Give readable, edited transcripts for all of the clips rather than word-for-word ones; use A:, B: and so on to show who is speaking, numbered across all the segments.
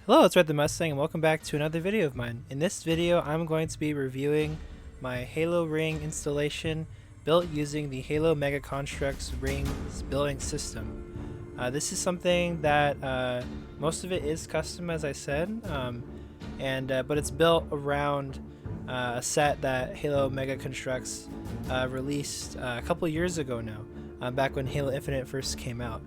A: Hello, it's RedTheMustang and welcome back to another video of mine. In this video, I'm going to be reviewing my Halo Ring installation built using the Halo Mega Construx ring building system. This is something that most of it is custom, as I said, but it's built around a set that Halo Mega Construx released a couple years ago now, back when Halo Infinite first came out.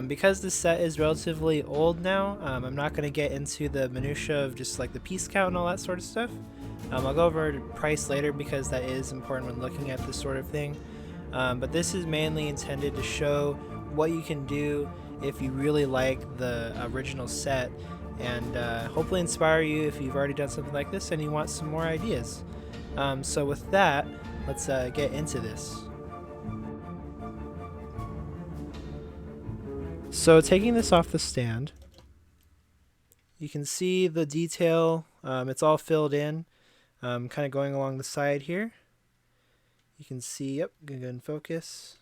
A: Because this set is relatively old now, I'm not going to get into the minutia of just like the piece count and all that sort of stuff. I'll go over price later because that is important when looking at this sort of thing. But this is mainly intended to show what you can do if you really like the original set, and hopefully inspire you if you've already done something like this and you want some more ideas. So with that, let's get into this. So taking this off the stand, you can see the detail, it's all filled in, kind of going along the side here. You can see, yep, gonna go and focus.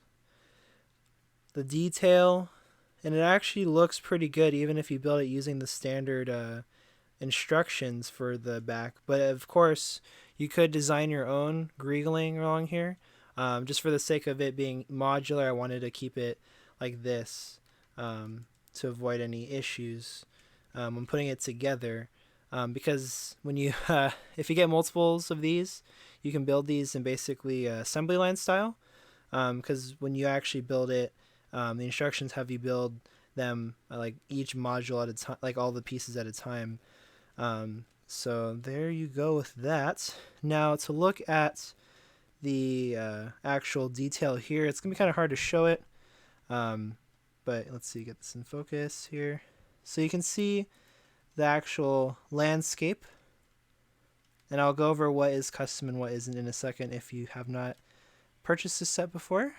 A: The detail, and it actually looks pretty good even if you build it using the standard instructions for the back. But of course, you could design your own greagling along here. Just for the sake of it being modular, I wanted to keep it like this. To avoid any issues when putting it together, because when you if you get multiples of these, you can build these in basically assembly line style, because when you actually build it, the instructions have you build them like each module at a time, like all the pieces at a time. So there you go with that. Now to look at the actual detail here, it's gonna be kind of hard to show it, but let's see, get this in focus here. So you can see the actual landscape, and I'll go over what is custom and what isn't in a second if you have not purchased this set before.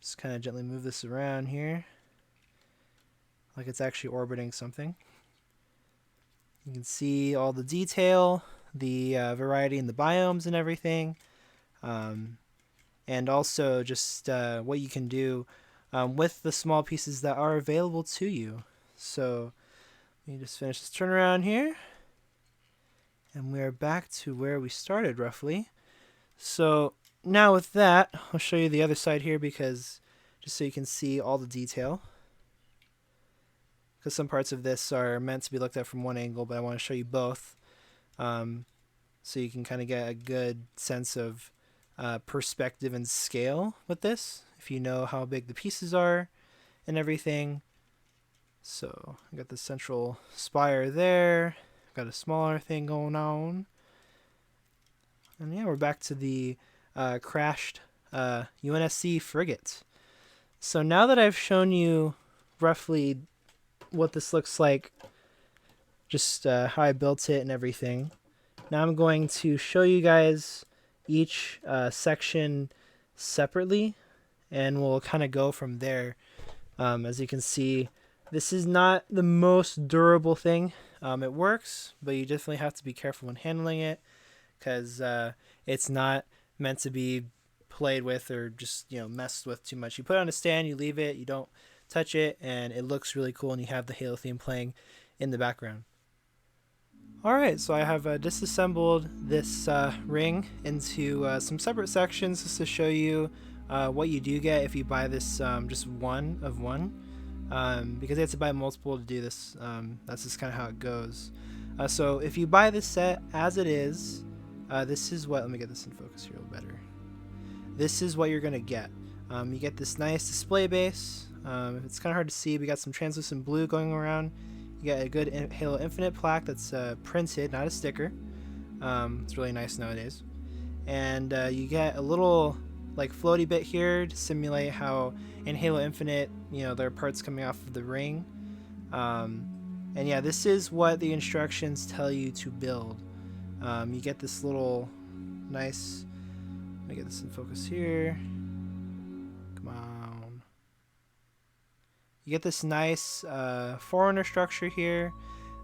A: Just kind of gently move this around here like it's actually orbiting something. You can see all the detail, the variety in the biomes and everything, and also just what you can do with the small pieces that are available to you. So let me just finish this turnaround here, and we're back to where we started roughly. So now with that, I'll show you the other side here, because just so you can see all the detail, because some parts of this are meant to be looked at from one angle, but I want to show you both, so you can kind of get a good sense of perspective and scale with this, if you know how big the pieces are and everything. So I got the central spire there, got a smaller thing going on, and yeah, we're back to the crashed UNSC frigate. So now that I've shown you roughly what this looks like, just how I built it and everything, now I'm going to show you guys each section separately, and we'll kind of go from there. As you can see, this is not the most durable thing. It works, but you definitely have to be careful when handling it, because it's not meant to be played with or just messed with too much. You put it on a stand, you leave it, you don't touch it, and it looks really cool, and you have the Halo theme playing in the background. Alright, so I have disassembled this ring into some separate sections just to show you what you do get if you buy this just one of one, because you have to buy multiple to do this. That's just kind of how it goes. So if you buy this set as it is, this is what, let me get this in focus here a little better. This is what you're going to get. You get this nice display base. It's kind of hard to see, we got some translucent blue going around. You get a good Halo Infinite plaque that's printed, not a sticker. It's really nice nowadays. And you get a little like floaty bit here to simulate how in Halo Infinite, there are parts coming off of the ring. And yeah, this is what the instructions tell you to build. You get this little nice, let me get this in focus here. Come on. You get this nice forerunner structure here.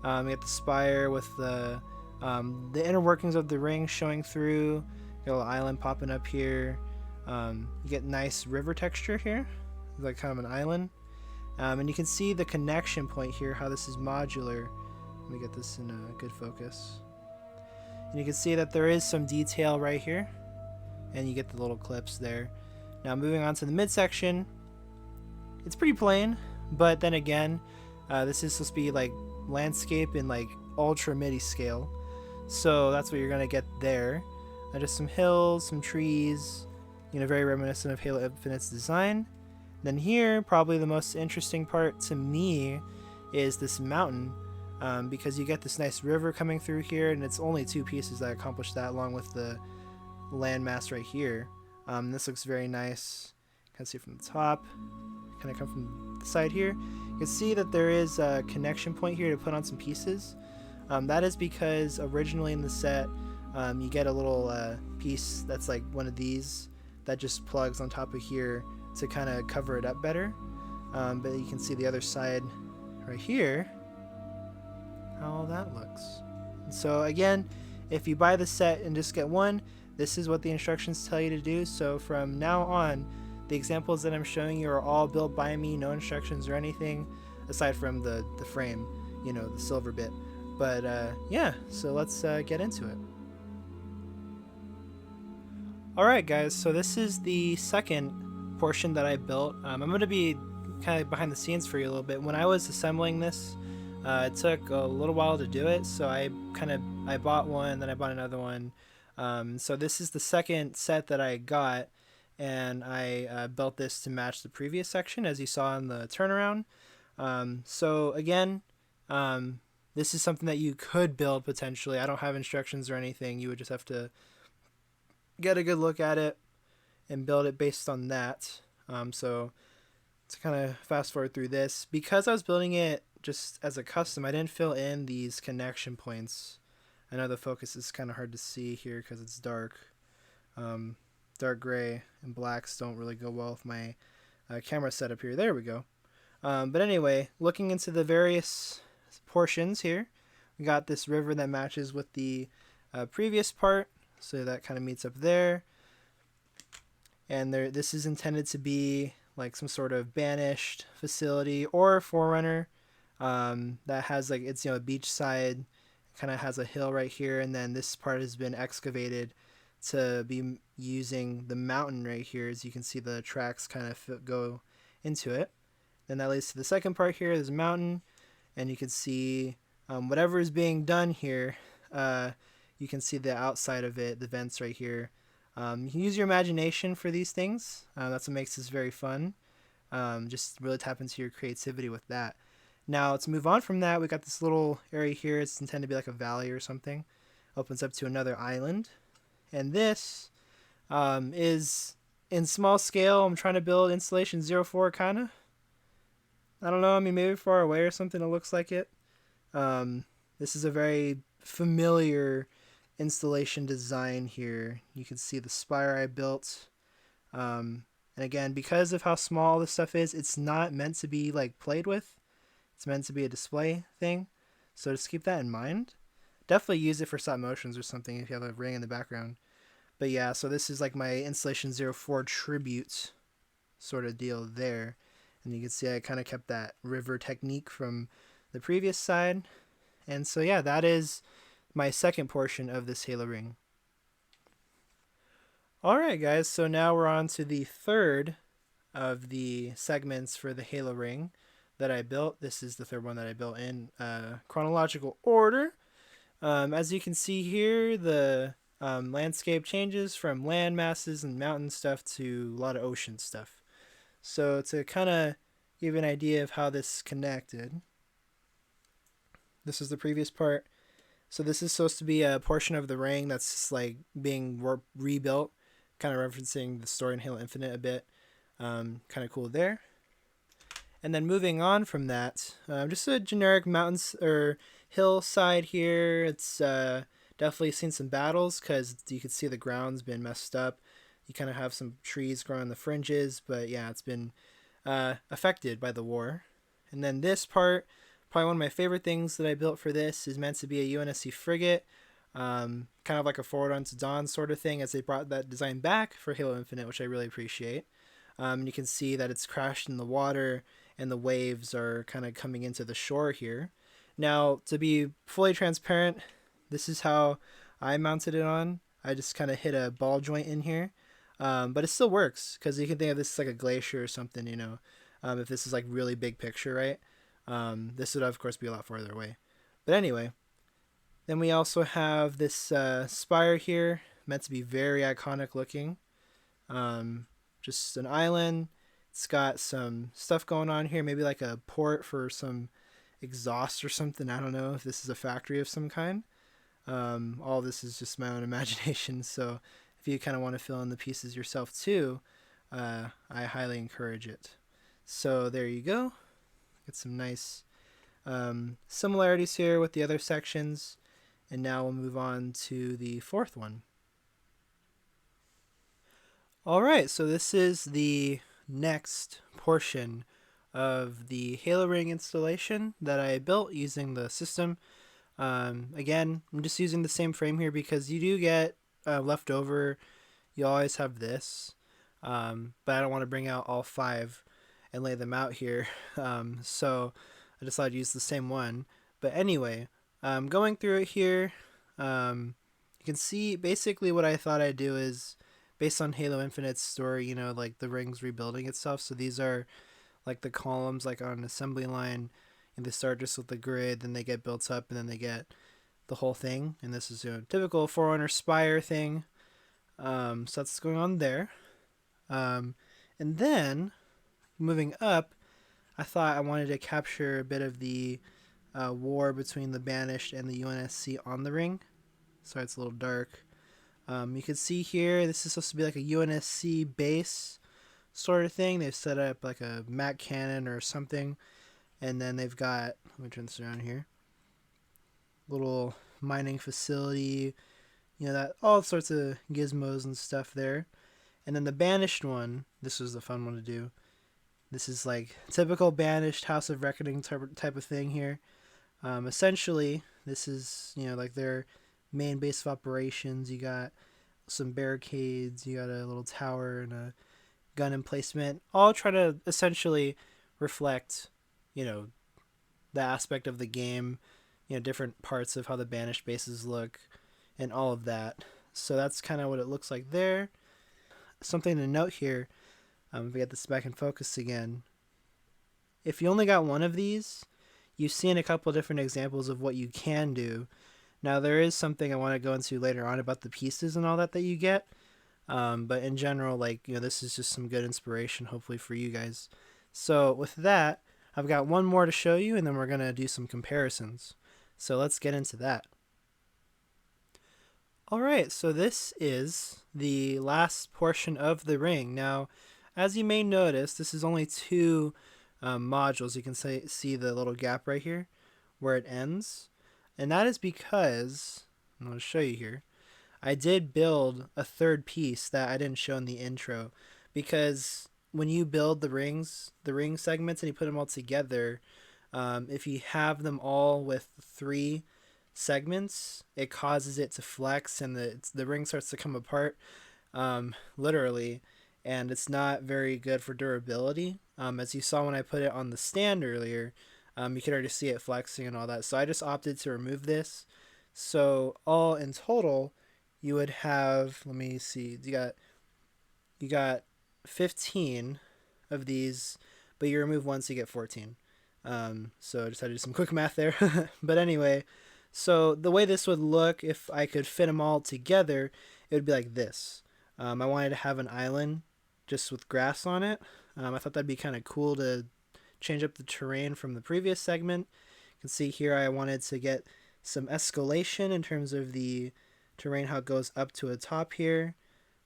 A: You get the spire with the inner workings of the ring showing through. You got a little island popping up here. You get nice river texture here, like kind of an island. And you can see the connection point here, how this is modular. Let me get this in a good focus. And you can see that there is some detail right here, and you get the little clips there. Now moving on to the midsection, it's pretty plain, but then again, this is supposed to be like landscape in like ultra midi scale, so that's what you're gonna get there. Just some hills, some trees, you know, very reminiscent of Halo Infinite's design. Then here, probably the most interesting part to me is this mountain, because you get this nice river coming through here, and it's only two pieces that accomplish that, along with the landmass right here. This looks very nice. You can see from the top, kind of come from the side here. You can see that there is a connection point here to put on some pieces. That is because originally in the set, you get a little piece that's like one of these that just plugs on top of here to kind of cover it up better. But you can see the other side right here, how that looks. And so again, if you buy the set and just get one, this is what the instructions tell you to do. So from now on, the examples that I'm showing you are all built by me, no instructions or anything, aside from the frame, you know, the silver bit. But yeah, so let's get into it. Alright guys, so this is the second portion that I built. I'm going to be kind of behind the scenes for you a little bit. When I was assembling this, it took a little while to do it, so I bought one, then I bought another one. So this is the second set that I got, and I built this to match the previous section, as you saw in the turnaround. So again, this is something that you could build potentially. I don't have instructions or anything. You would just have to get a good look at it and build it based on that. So to kind of fast forward through this, because I was building it just as a custom, I didn't fill in these connection points. I know the focus is kind of hard to see here because it's dark. Dark gray and blacks don't really go well with my camera setup here. There we go. But anyway, looking into the various portions here, we got this river that matches with the previous part, so that kind of meets up there. And this is intended to be like some sort of banished facility or forerunner that has like, it's, you know, a beach side, kind of has a hill right here, and then this part has been excavated to be using the mountain right here. As you can see, the tracks kind of go into it. Then that leads to the second part here. There's a mountain, and you can see whatever is being done here. You can see the outside of it, the vents right here. You can use your imagination for these things. That's what makes this very fun. Just really tap into your creativity with that. Now, to move on from that, we got this little area here. It's intended to be like a valley or something. Opens up to another island. And this is in small scale. I'm trying to build installation 04 kind of. I don't know, I mean, maybe far away or something, it looks like it. This is a very familiar installation design here. You can see the spire I built. And again, because of how small this stuff is, it's not meant to be like played with. It's meant to be a display thing. So just keep that in mind. Definitely use it for stop motions or something if you have a ring in the background. But yeah, so this is like my installation 04 tribute sort of deal there. And you can see I kind of kept that river technique from the previous side. And so yeah, that is my second portion of this Halo ring. Alright guys, so now we're on to the third of the segments for the Halo ring that I built. This is the third one that I built in chronological order. As you can see here, the landscape changes from land masses and mountain stuff to a lot of ocean stuff. So to kind of give you an idea of how this is connected, this is the previous part. So this is supposed to be a portion of the ring that's just like being rebuilt, kind of referencing the story in Halo Infinite a bit. Kind of cool there. And then moving on from that, just a generic mountains or hillside here. It's definitely seen some battles because you can see the ground's been messed up. You kind of have some trees growing on the fringes, but yeah, it's been affected by the war. And then this part, probably one of my favorite things that I built for this, is meant to be a UNSC frigate, kind of like a Forward Unto Dawn sort of thing, as they brought that design back for Halo Infinite, which I really appreciate. You can see that it's crashed in the water, and the waves are kind of coming into the shore here. Now, to be fully transparent, this is how I mounted it on. I just kind of hit a ball joint in here, but it still works because you can think of this as like a glacier or something, you know. If this is like really big picture, right? This would of course be a lot farther away. But anyway, then we also have this spire here, meant to be very iconic looking. Just an island. It's got some stuff going on here, maybe like a port for some exhaust or something. I don't know if this is a factory of some kind. All this is just my own imagination, so if you kind of want to fill in the pieces yourself too, I highly encourage it. So there you go. Get some nice similarities here with the other sections, and now we'll move on to the fourth one. Alright, so this is the next portion of the Halo Ring installation that I built using the system. Again, I'm just using the same frame here because you do get left over. You always have this, but I don't want to bring out all 5 and lay them out here. So I decided to use the same one. But anyway, going through it here, you can see basically what I thought I'd do is based on Halo Infinite's story, you know, like the ring's rebuilding itself. So these are like the columns like on an assembly line, and they start just with the grid, then they get built up, and then they get the whole thing. And this is, you know, typical Forerunner Spire thing. So that's what's going on there. And then moving up, I thought I wanted to capture a bit of the war between the Banished and the UNSC on the ring. Sorry, it's a little dark. You can see here, this is supposed to be like a UNSC base sort of thing. They've set up like a Mac cannon or something. And then they've got, let me turn this around here, little mining facility, you know, that all sorts of gizmos and stuff there. And then the Banished one, this was the fun one to do. This is like typical Banished House of Reckoning type of thing here. Essentially, this is, you know, like their main base of operations. You got some barricades, you got a little tower and a gun emplacement, all try to essentially reflect, you know, the aspect of the game, you know, different parts of how the Banished bases look and all of that. So that's kind of what it looks like there. Something to note here, if we get this back in focus again, if you only got one of these, you've seen a couple different examples of what you can do. Now there is something I want to go into later on about the pieces and all that you get, but in general, like, you know, this is just some good inspiration hopefully for you guys. So with that, I've got one more to show you, and then we're going to do some comparisons. So let's get into that. Alright, so this is the last portion of the ring. Now, as you may notice, this is only 2 modules. You can see the little gap right here where it ends. And that is because, I'm going to show you here, I did build a third piece that I didn't show in the intro. Because when you build the ring segments and you put them all together, if you have them all with 3 segments, it causes it to flex and the ring starts to come apart, literally, and it's not very good for durability. As you saw when I put it on the stand earlier, you could already see it flexing and all that. So I just opted to remove this. So all in total, you would have, let me see, you got 15 of these, but you remove one, so you get 14. So I just had to do some quick math there. But anyway, so the way this would look, if I could fit them all together, it would be like this. I wanted to have an island just with grass on it. I thought that'd be kind of cool to change up the terrain from the previous segment. You can see here I wanted to get some escalation in terms of the terrain, how it goes up to a top here.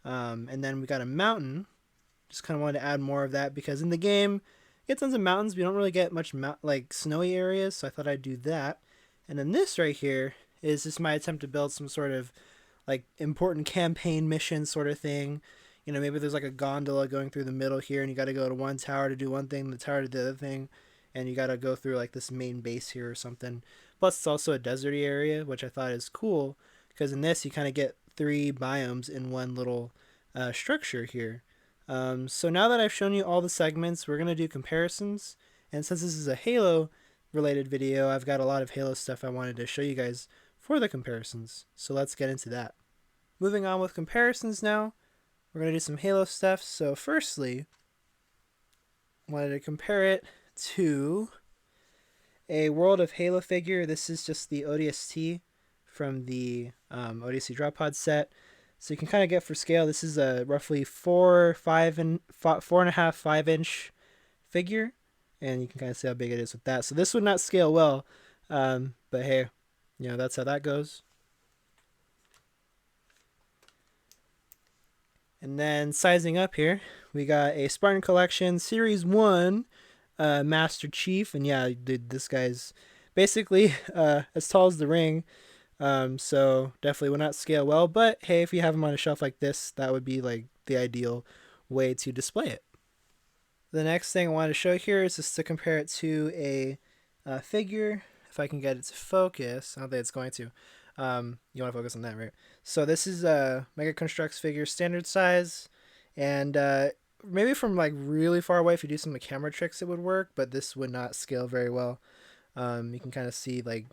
A: And then we got a mountain. Just kind of wanted to add more of that because in the game, you get tons of mountains, but you don't really get much like snowy areas, so I thought I'd do that. And then this right here is just my attempt to build some sort of like important campaign mission sort of thing. You know, maybe there's like a gondola going through the middle here, and you got to go to one tower to do one thing, the tower to the other thing, and you got to go through like this main base here or something. Plus, it's also a deserty area, which I thought is cool because in this you kind of get 3 biomes in one little structure here. So now that I've shown you all the segments, we're going to do comparisons, And since this is a Halo related video, I've got a lot of Halo stuff I wanted to show you guys for the comparisons. So let's get into that. Moving on with comparisons now, we're going to do some Halo stuff. So firstly, I wanted to compare it to a World of Halo figure. This is just the ODST from the ODST Drop Pod set. So you can kind of get for scale, this is a roughly 4.5, 5-inch figure. And you can kind of see how big it is with that. So this would not scale well, but hey, you know, that's how that goes. And then sizing up here, we got a Spartan Collection Series 1 Master Chief. And yeah, dude, this guy's basically as tall as the ring. So definitely would not scale well. But hey, if you have him on a shelf like this, that would be like the ideal way to display it. The next thing I want to show here is just to compare it to a figure. If I can get it to focus, I don't think it's going to. You want to focus on that, right? So this is a Mega Construx figure, standard size, and maybe from like really far away, if you do some of the camera tricks, it would work. But this would not scale very well. You can kind of see like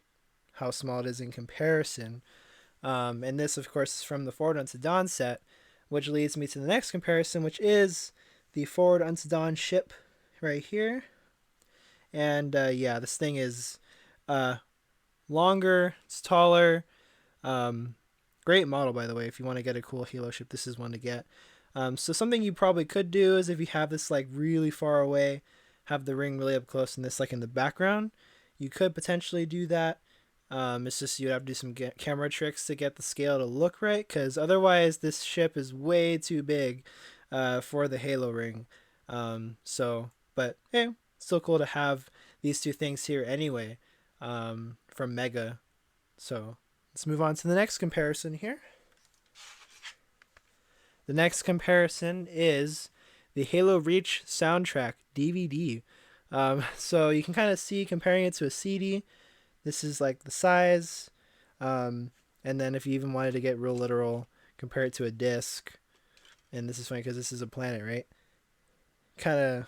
A: how small it is in comparison. And this, of course, is from the Forward Unto Dawn set, which leads me to the next comparison, which is the Forward Unto Dawn ship right here. And yeah, this thing is longer, it's taller. Great model, by the way. If you want to get a cool Halo ship, this is one to get. So something you probably could do is if you have this like really far away, have the ring really up close and this like in the background, you could potentially do that. It's just you'd have to do some camera tricks to get the scale to look right, because otherwise this ship is way too big for the Halo ring. But hey, still cool to have these two things here anyway, from Mega. So let's move on to the next comparison here. The next comparison is the Halo Reach soundtrack DVD. So you can kind of see, comparing it to a CD, this is like the size, and then if you even wanted to get real literal, compare it to a disc. And this is funny because this is a planet, right? Kind of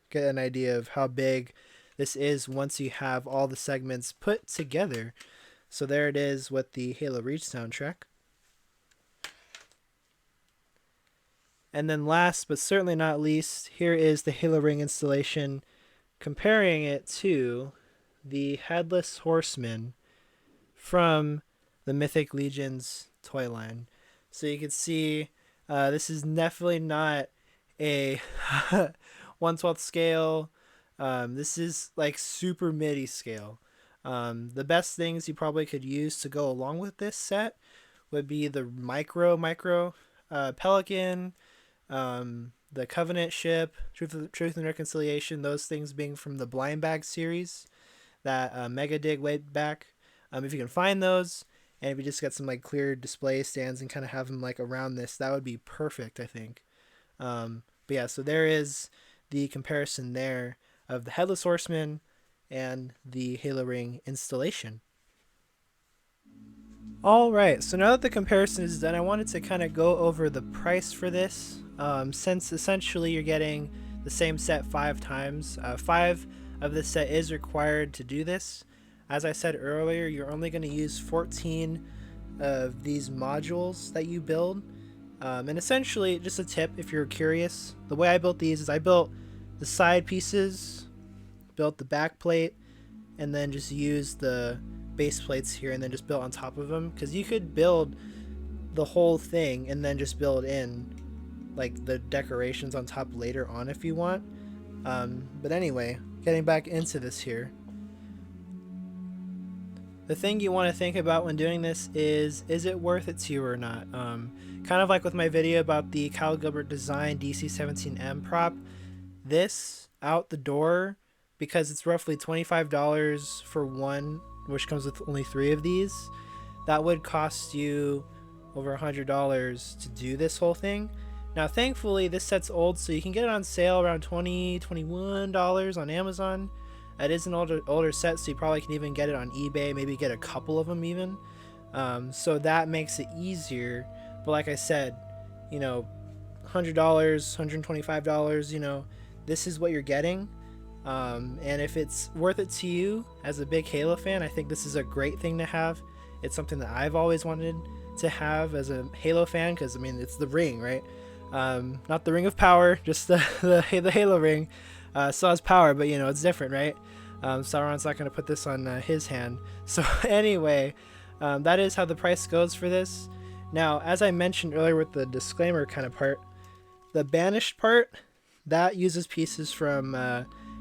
A: get an idea of how big this is once you have all the segments put together. So there it is with the Halo Reach soundtrack. And then last but certainly not least, here is the Halo Ring installation, comparing it to the Headless Horseman from the Mythic Legions toy line. So you can see this is definitely not a 1/12 scale. This is like super MIDI scale. The best things you probably could use to go along with this set would be the micro Pelican, the Covenant ship, Truth and Reconciliation, those things being from the Blind Bag series that Mega dig way back. If you can find those, and if you just get some like clear display stands and kind of have them like around this, that would be perfect, I think. But yeah, so there is the comparison there of the Headless Horseman and the Halo Ring installation. Alright, so now that the comparison is done, I wanted to kind of go over the price for this. Since essentially you're getting the same set 5 times, 5 of this set is required to do this. As I said earlier, you're only going to use 14 of these modules that you build. And essentially, just a tip if you're curious, the way I built these is I built the side pieces, built the back plate, and then just used the base plates here and then just built on top of them, because you could build the whole thing and then just build in like the decorations on top later on if you want. But anyway, getting back into this here, the thing you want to think about when doing this is it worth it to you or not? Kind of like with my video about the Kyle Gilbert design DC-17M prop, this out the door, because it's roughly $25 for one, which comes with only 3 of these, that would cost you over $100 to do this whole thing. Now thankfully this set's old, so you can get it on sale around $20, $21 on Amazon. It is an older set, so you probably can even get it on eBay, maybe get a couple of them even. So that makes it easier. But like I said, you know, $100, $125, you know, this is what you're getting. And if it's worth it to you as a big Halo fan, I think this is a great thing to have. It's something that I've always wanted to have as a Halo fan, because I mean it's the ring, right? Not the ring of power, just the Halo ring. Still has power, but you know it's different, right? Sauron's not going to put this on his hand. So anyway, that is how the price goes for this. Now, as I mentioned earlier with the disclaimer kind of part, the banished part, that uses pieces from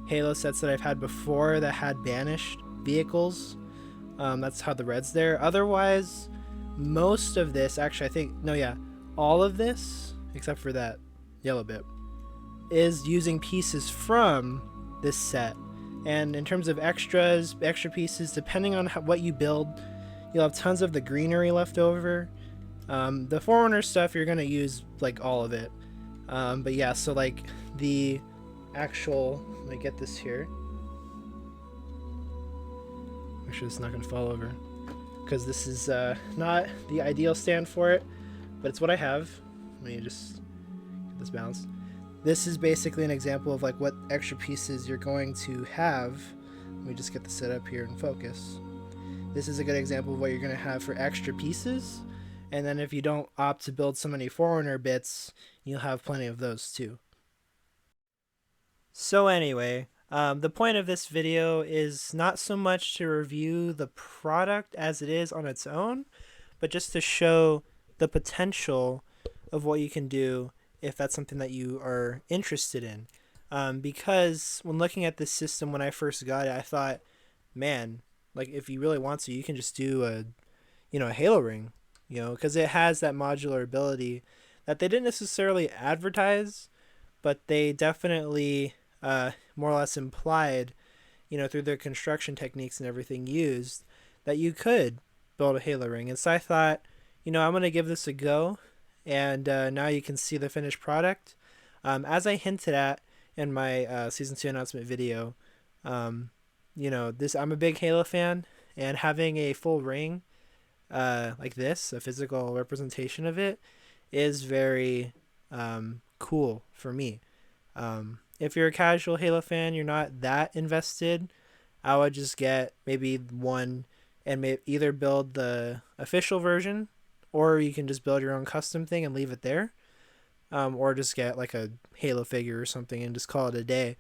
A: Halo sets that I've had before that had banished vehicles. That's how the red's there. Otherwise, most of this, actually I think, no, yeah, all of this, except for that yellow bit, is using pieces from this set. And in terms of extra pieces, depending on what you build, you'll have tons of the greenery left over. The Forerunner stuff, you're going to use like all of it. But yeah, so like the actual, let me get this here. Make sure it's not going to fall over, because this is not the ideal stand for it, but it's what I have. Let me just get this balanced. This is basically an example of like what extra pieces you're going to have. Let me just get the setup here and focus. This is a good example of what you're going to have for extra pieces. And then if you don't opt to build so many Forerunner bits, you'll have plenty of those too. So anyway, the point of this video is not so much to review the product as it is on its own, but just to show the potential of what you can do if that's something that you are interested in. Because when looking at this system when I first got it, I thought, man, like if you really want to, you can just do a Halo ring, because it has that modular ability that they didn't necessarily advertise, but they definitely more or less implied, through their construction techniques and everything used, that you could build a Halo ring. And so I thought, I'm going to give this a go. And now you can see the finished product. As I hinted at in my Season 2 announcement video, I'm a big Halo fan, and having a full ring like this, a physical representation of it, is very cool for me. If you're a casual Halo fan, you're not that invested, I would just get maybe one and either build the official version, or you can just build your own custom thing and leave it there, or just get like a Halo figure or something and just call it a day.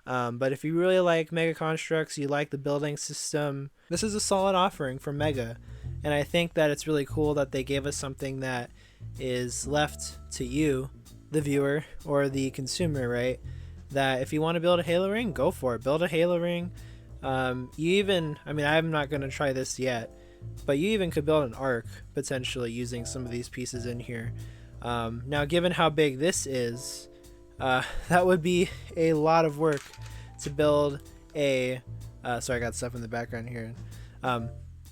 A: But if you really like Mega Construx, you like the building system, this is a solid offering from Mega. And I think that it's really cool that they gave us something that is left to you, the viewer or the consumer, right? That if you want to build a Halo ring, go for it. Build a Halo ring. I'm not going to try this yet, but you even could build an arc potentially using some of these pieces in here. Now, given how big this is, that would be a lot of work to build a sorry, I got stuff in the background here.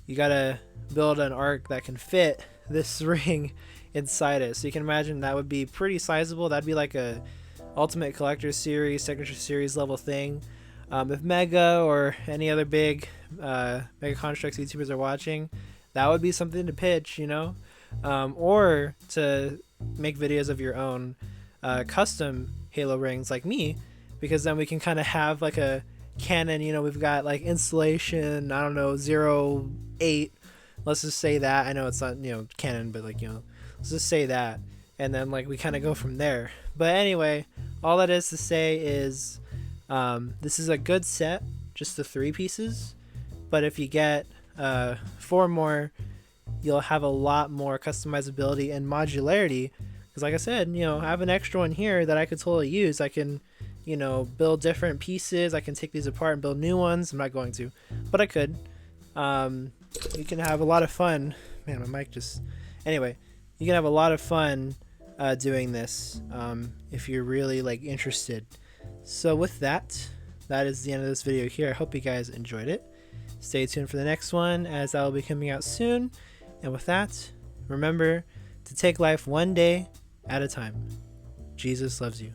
A: You gotta build an arc that can fit this ring inside it, so you can imagine that would be pretty sizable. That'd be like a Ultimate Collector Series, Signature Series level thing. If Mega or any other big Mega Construx YouTubers are watching, that would be something to pitch, or to make videos of your own custom Halo rings like me, because then we can kind of have like a canon, we've got like installation, I don't know, 08, let's just say that. I know it's not, canon, but like, let's just say that, and then like we kind of go from there. But anyway, all that is to say is this is a good set, just the 3 pieces, but if you get 4 more, you'll have a lot more customizability and modularity, because like I said, I have an extra one here that I could totally use. I can build different pieces. I can take these apart and build new ones. I'm not going to, but I could. You can have a lot of fun. Man, my mic just... Anyway, you can have a lot of fun doing this if you're really interested. So with that, that is the end of this video here. I hope you guys enjoyed it. Stay tuned for the next one, as that will be coming out soon. And with that, remember to take life one day at a time. Jesus loves you.